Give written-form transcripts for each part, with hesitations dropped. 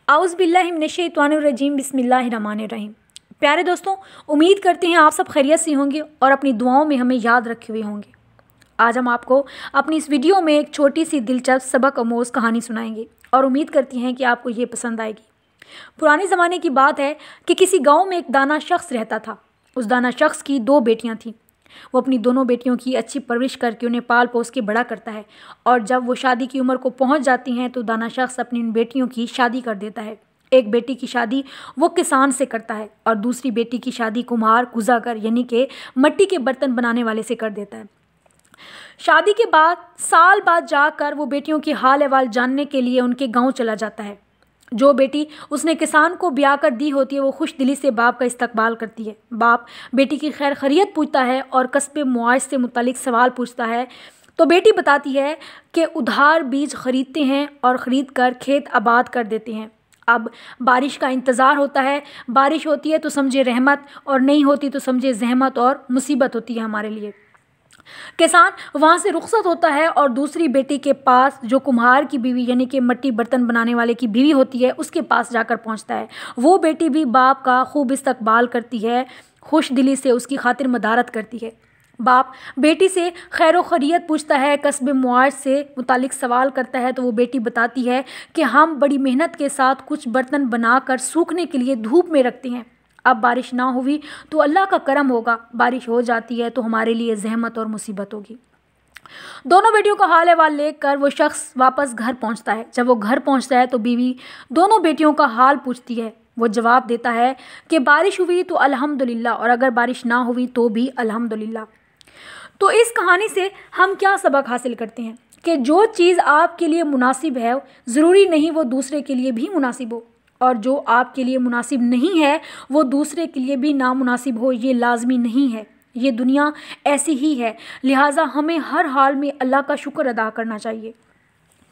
आउज़ बिल्लाहि मिनश्शैतानिर्रजीम बिस्मिल्लाहिर्रहमानिर्रहीम। प्यारे दोस्तों, उम्मीद करते हैं आप सब खैरियत से होंगे और अपनी दुआओं में हमें याद रखे हुए होंगे। आज हम आपको अपनी इस वीडियो में एक छोटी सी दिलचस्प सबक आमोज़ कहानी सुनाएंगे और उम्मीद करती हैं कि आपको ये पसंद आएगी। पुराने ज़माने की बात है कि किसी गाँव में एक दाना शख्स रहता था। उस दाना शख्स की 2 बेटियाँ थीं। वो अपनी दोनों बेटियों की अच्छी परवरिश करके उन्हें पाल पोस के बड़ा करता है और जब वो शादी की उम्र को पहुंच जाती हैं तो दाना शख्स अपनी इन बेटियों की शादी कर देता है। एक बेटी की शादी वो किसान से करता है और दूसरी बेटी की शादी कुम्हार कुजागर यानी कि मिट्टी के बर्तन बनाने वाले से कर देता है। शादी के बाद साल बाद जाकर वो बेटियों की हाल अहवाल जानने के लिए उनके गाँव चला जाता है। जो बेटी उसने किसान को ब्याह कर दी होती है वो खुश दिली से बाप का इस्तकबाल करती है। बाप बेटी की खैर खैरियत पूछता है और कस्बे मुआश से मुतालिक सवाल पूछता है तो बेटी बताती है कि उधार बीज खरीदते हैं और ख़रीद कर खेत आबाद कर देते हैं। अब बारिश का इंतज़ार होता है। बारिश होती है तो समझे रहमत और नहीं होती तो समझे जहमत और मुसीबत होती है हमारे लिए। किसान वहाँ से रुखसत होता है और दूसरी बेटी के पास जो कुम्हार की बीवी यानी कि मिट्टी बर्तन बनाने वाले की बीवी होती है उसके पास जाकर पहुँचता है। वो बेटी भी बाप का खूब इस्तकबाल करती है, खुश दिली से उसकी खातिर मदारत करती है। बाप बेटी से खैर खैरियत पूछता है, कस्बे मुआश से मुतालिक सवाल करता है तो वो बेटी बताती है कि हम बड़ी मेहनत के साथ कुछ बर्तन बनाकर सूखने के लिए धूप में रखते हैं। अब बारिश ना हुई तो अल्लाह का करम होगा, बारिश हो जाती है तो हमारे लिए जहमत और मुसीबत होगी। दोनों बेटियों का हाल अहवाल लेकर वो शख्स वापस घर पहुंचता है। जब वो घर पहुंचता है तो बीवी दोनों बेटियों का हाल पूछती है। वो जवाब देता है कि बारिश हुई तो अल्हम्दुलिल्लाह और अगर बारिश ना हुई तो भी अल्हम्दुलिल्लाह। तो इस कहानी से हम क्या सबक हासिल करते हैं कि जो चीज़ आपके लिए मुनासिब है ज़रूरी नहीं वो दूसरे के लिए भी मुनासिब हो, और जो आपके लिए मुनासिब नहीं है वो दूसरे के लिए भी नामुनासिब हो, ये लाजमी नहीं है। ये दुनिया ऐसी ही है, लिहाजा हमें हर हाल में अल्लाह का शुक्र अदा करना चाहिए।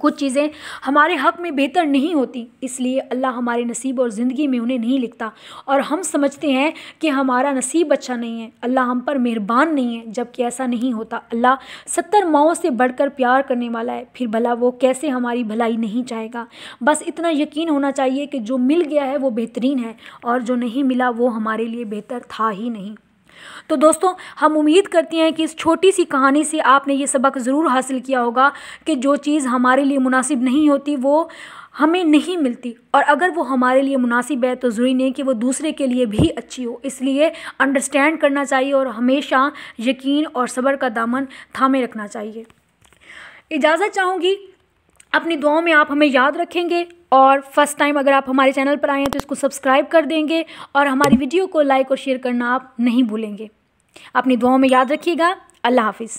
कुछ चीज़ें हमारे हक़ में बेहतर नहीं होती, इसलिए अल्लाह हमारे नसीब और ज़िंदगी में उन्हें नहीं लिखता और हम समझते हैं कि हमारा नसीब अच्छा नहीं है, अल्लाह हम पर मेहरबान नहीं है, जबकि ऐसा नहीं होता। अल्लाह 70 माओं से बढ़कर प्यार करने वाला है, फिर भला वो कैसे हमारी भलाई नहीं चाहेगा। बस इतना यकीन होना चाहिए कि जो मिल गया है वो बेहतरीन है और जो नहीं मिला वो हमारे लिए बेहतर था ही नहीं। तो दोस्तों, हम उम्मीद करते हैं कि इस छोटी सी कहानी से आपने ये सबक ज़रूर हासिल किया होगा कि जो चीज़ हमारे लिए मुनासिब नहीं होती वो हमें नहीं मिलती, और अगर वो हमारे लिए मुनासिब है तो ज़रूरी नहीं कि वो दूसरे के लिए भी अच्छी हो। इसलिए अंडरस्टैंड करना चाहिए और हमेशा यकीन और सब्र का दामन थामे रखना चाहिए। इजाज़त चाहूँगी, अपनी दुआओं में आप हमें याद रखेंगे और फर्स्ट टाइम अगर आप हमारे चैनल पर आए हैं तो इसको सब्सक्राइब कर देंगे और हमारी वीडियो को लाइक और शेयर करना आप नहीं भूलेंगे। अपनी दुआओं में याद रखिएगा। अल्लाह हाफिज़।